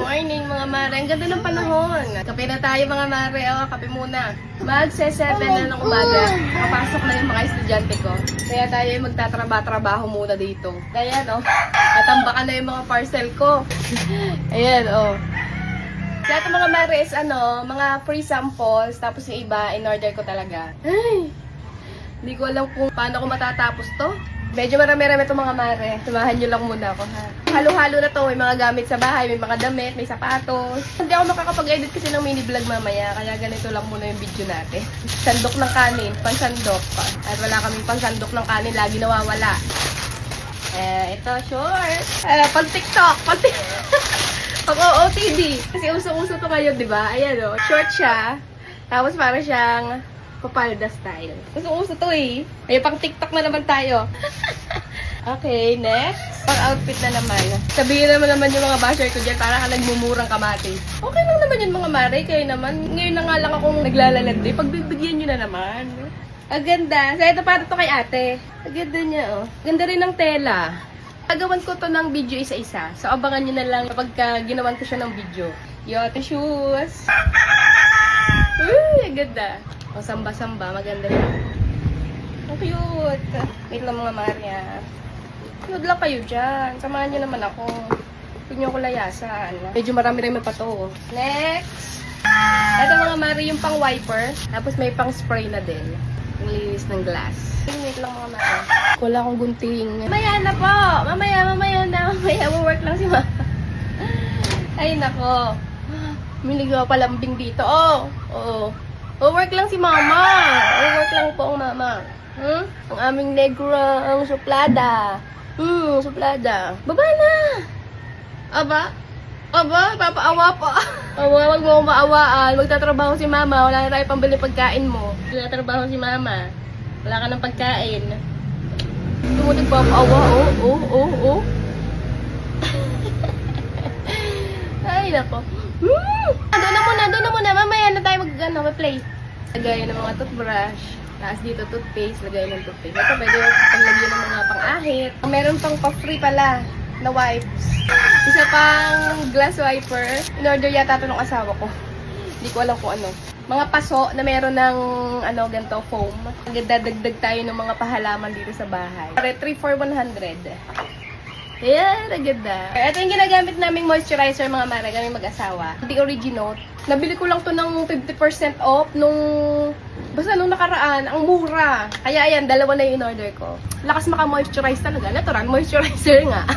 morning mga mare. Ang ganda ng panahon. Kape na tayo mga mare. O, kape muna. Magse-7 na ng umaga. Kapasok na yung mga estudyante ko. Kaya tayo yung magtatrabaho muna dito. Kaya no, natambakan na yung mga parcel ko. Ayan o. Sa ito mga mare is mga free samples. Tapos yung iba, in-order ko talaga. Ay, hindi ko alam kung paano ko matatapos to. Medyo marami-rami itong mga mare. Samahan nyo lang muna ako, ha? Halo-halo na to. May mga gamit sa bahay, may mga damit, may sapatos. Hindi ako makakapag-edit kasi ng mini vlog mamaya. Kaya ganito lang muna yung video natin. Sandok ng kanin, pansandok. At wala kaming pansandok ng kanin, lagi nawawala. Ito, short. Pag TikTok, pag OOTD. Kasi uso-uso to ngayon, di ba? Ayan, short siya. Tapos para siyang papalda style. Uso-uso to eh. Ay, pang TikTok na naman tayo. Okay, next. Pang outfit na naman. Sabihin naman yung mga basher ko dyan, para ka nagmumurang kamati. Okay lang naman yun mga mare. Kayo naman, ngayon na nga lang akong naglalalad eh. Pagbibigyan nyo na naman. Ang ganda. So, ito para to kay ate. Ang ganda niya, oh. Ganda rin ng tela. Gagawan ko to ng video isa-isa. So, abangan nyo na lang kapag ginawan ko siya ng video. Yote shoes. Uy, ang ganda. O, samba-samba. Maganda yun. Ang cute. Wait lang mga Maria. Huwag lang kayo dyan. Samahan nyo naman ako. Huwag nyo ako layasan. Medyo marami-rami pa to. Next. Ito mga Maria, yung pang wiper. Tapos may pang spray na din. Yung linis ng glass. Wait lang mga Maria. Wala akong gunting. Mamaya na po. Mamaya na. Mamaya. Work lang si mama. Ay, nako. Miligaw palambing dito. Oo. Work lang si mama. Work lang po ang mama. Ang aming negra, ang suplada. Suplada. Baba na. Aba, papaawa po. Wag mo maawaan. Magtatrabaho si mama. Wala na tayo pambili pagkain mo. Magtatrabaho si mama. Wala ka ng pagkain. Ito mo nagpapaawa. Oh. Ay, nako. Doon na muna. Mamaya na tayo mag-play. Lagay ng mga toothbrush. Taas dito toothpaste. Lagay ng toothpaste. Ito pwede paglagyan ng mga pang-ahit. Meron pang pa-free pala na wipes. Isa pang glass wiper. In-order yata ito ng asawa ko. Hindi ko alam kung ano. Mga paso na meron ng ganito foam. Dadagdag tayo ng mga pahalaman dito sa bahay. 3 for 100. Ayan, ang ganda. Ito yung ginagamit naming moisturizer mga mara, kaming mag-asawa. The Originote. Nabili ko lang to ng 50% off basta nung nakaraan, ang mura. Kaya ayan, dalawa na yung in-order ko. Lakas maka-moisturize talaga. Natural, moisturizer nga.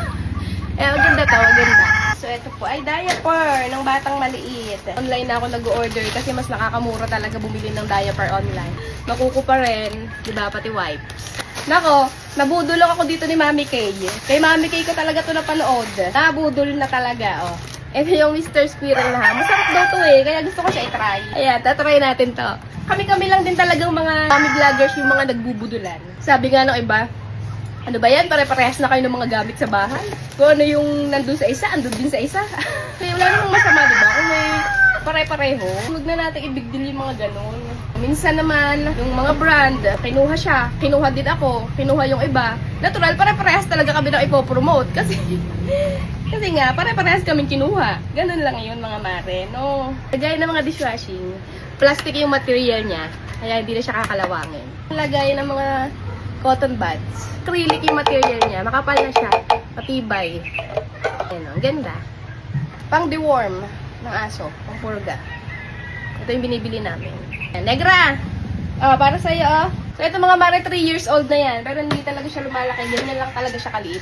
Maganda to, maganda. So, ito po ay diaper ng batang maliit. Online na ako nag-order kasi mas nakakamura talaga bumili ng diaper online. Makuko pa rin, di ba, pati wipes. Nako, nabudol ako dito ni Mami Kay. Kay Mami Kay ko talaga to napanood. Nabudol na talaga, oh. Ito yung Mr. Squirrel na. Masarap daw to eh, kaya gusto ko siya i-try. Ayan, tatry natin to. Kami-kami lang din talagang mga mami vloggers yung mga nagbubudulan. Sabi nga ng iba, ano ba yan? Pare-parehas na kayo ng mga gamit sa bahay. Kung ano yung nandun sa isa, andun din sa isa. Kaya wala namang masama, diba? Kung may pare-pareho, huwag na natin i-big deal yung mga ganun. Minsan naman, yung mga brand, kinuha siya, kinuha din ako, kinuha yung iba. Natural, pare-parehas talaga kami na ipopromote. Kasi nga, pare-parehas kaming kinuha. Ganun lang yun mga mare, no? Lagay ng mga dishwashing, plastic yung material niya, kaya hindi na siya kakalawangin. Lagay ng mga cotton buds, acrylic yung material niya, makapal na siya, matibay. Ayan, ang ganda. Pang deworm ng aso, pang purga. Ito yung binibili namin. Negra! Para sa'yo, oh. So, ito mga mare, 3 years old na yan. Pero hindi talaga siya lumalaki. Ganyan lang talaga siya kaliit.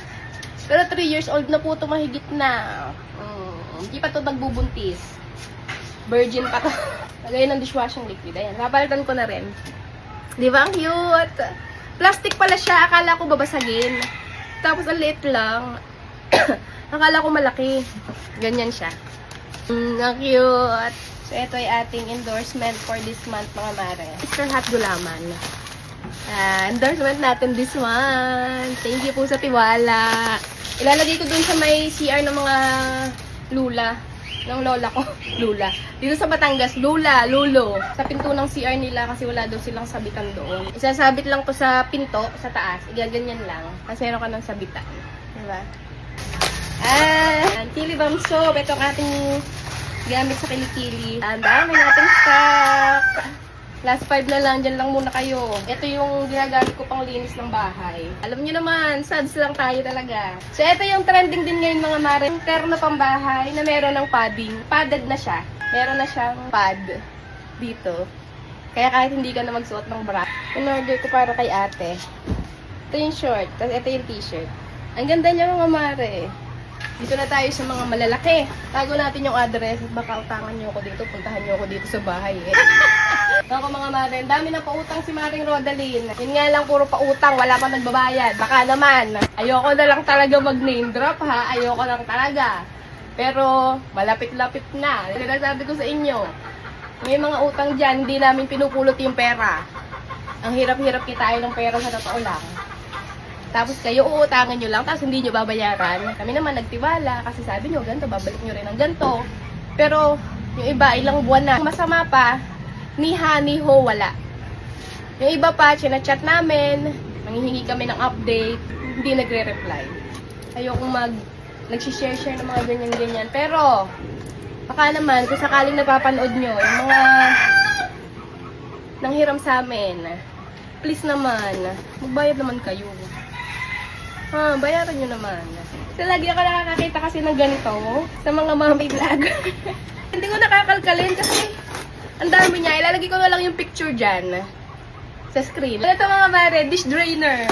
Pero 3 years old na po ito, mahigit na. Hindi pa ito nagbubuntis. Virgin pa ito. Lagay ng dishwashing liquid. Ayan, napalitan ko na rin. Di ba? Ang cute! Plastic pala siya. Akala ko babasagin. Tapos, ang liit lang. Akala ko malaki. Ganyan siya. Ang cute! So, ito ay ating endorsement for this month, mga mare. Mr. Hot Gulaman. Endorsement natin this month. Thank you po sa tiwala. Ilalagay ko dun sa may CR ng mga lula. Ng lola ko. Lula. Dito sa Batangas, lulo. Sa pinto ng CR nila kasi wala daw silang sabitan doon. Isasabit lang to sa pinto, sa taas. Igaganyan lang. Kasi meron ka ng sabitan. Diba? Chili bomb soap. Ito ang ating gamit sa kilikili. Ang dami nating stock. Last 5 na lang. Diyan lang muna kayo. Ito yung ginagamit ko pang linis ng bahay. Alam nyo naman, sads lang tayo talaga. So, ito yung trending din ngayon mga mare. Yung terno pang bahay na meron ng padding. Padded na siya. Meron na siyang pad dito. Kaya kahit hindi ka na magsuot ng bra. In-order ko para kay ate. Ito yung short. Tapos ito yung t-shirt. Ang ganda niya mga mare. Dito na tayo sa mga malalaki. Tago natin yung address at baka utangan nyo ako dito. Puntahan nyo ako dito sa bahay eh. Ako mga mare, ang dami na pautang si Maring Rodaline. Yun nga lang, puro pautang, wala pa nagbabayad. Baka naman, ayoko na lang talaga mag-name drop ha. Ayoko lang talaga. Pero, malapit-lapit na. Sinasabi ko sa inyo, may mga utang dyan, hindi namin pinupulot yung pera. Ang hirap-hirap kitain ng pera sa totoo lang. Tapos kayo uutangan nyo lang, tapos hindi nyo babayaran. Kami naman nagtiwala, kasi sabi nyo, ganito, babalik nyo rin ng ganito. Pero, yung iba, ilang buwan na. Masama pa, ni ha, ni ho, wala. Yung iba pa, chinachat namin, nanghihingi kami ng update, hindi nagre-reply. Ayokong nagsishare-share ng mga ganyan-ganyan. Pero, baka naman, kung sakaling napapanood nyo, yung mga nanghiram sa amin, please naman, magbayad naman kayo. Bayaran nyo naman. So, lagi ako nakakakita kasi ng ganito sa mga mommy vlog. Hindi ko nakakalkalin kasi ang dami niya. Ilalagay ko na lang yung picture dyan sa screen. Ito mga mare, dish drainer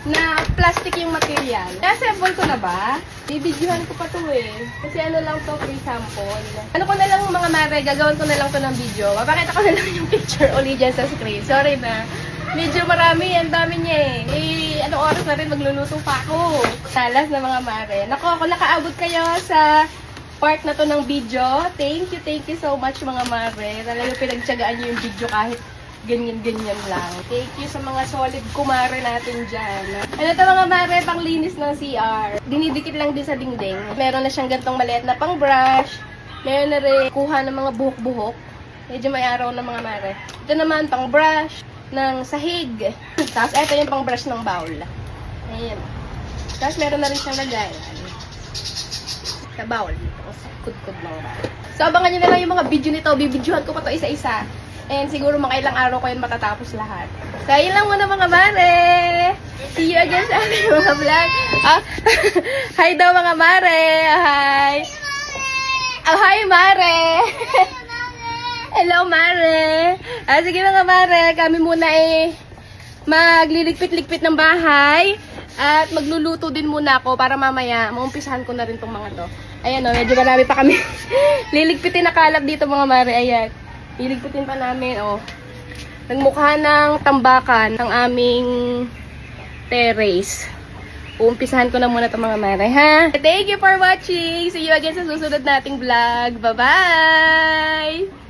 na plastic yung material. Nasa-sample ko na ba? Bibidyohan ko pa to eh. Kasi ano lang to, free sample. Ano ko na lang mga mare, gagawin ko na lang to ng video. Mapakita ko na lang yung picture ulit dyan sa screen. Sorry na. Medyo marami, ang dami niya eh. Anong oras na rin magluluto pa ako. Salas na mga mare. Nako, kung nakaabot kayo sa part na to ng video, thank you so much mga mare. Talagang pinagtyagaan niyo yung video kahit ganyan-ganyan lang. Thank you sa mga solid kumare natin dyan. Ano to mga mare, panglinis ng CR. Dinidikit lang din sa dingding. Meron na siyang gantong maliit na pang brush. Meron na rin kuha ng mga buhok-buhok. Medyo may araw na mga mare. Ito naman pang brush ng sahig. Tapos ito yung pang brush ng bowl. Ayan. Tapos meron na rin siyang lagay sa bowl. Kud-kud lang ba. So abangan nyo na lang yung mga video nito. Bibidyohan ko pa to isa-isa. And siguro mga ilang araw ko yun matatapos lahat. So yun lang muna mga mare. See you again sa ating mga vlog. Hi daw mga mare. Hi. Oh, hi mare. Hello, Mare! Sige mga Mare, kami muna magliligpit-ligpit ng bahay at magluluto din muna ako para mamaya maumpisahan ko na rin tong mga to. Ayan o, medyo marami pa kami liligpitin na kalat dito mga Mare. Ayan, liligpitin pa namin o. Nagmukha ng tambakan ng aming terrace. Uumpisahan ko na muna itong mga Mare, ha? Thank you for watching! See you again sa susunod nating vlog. Bye-bye!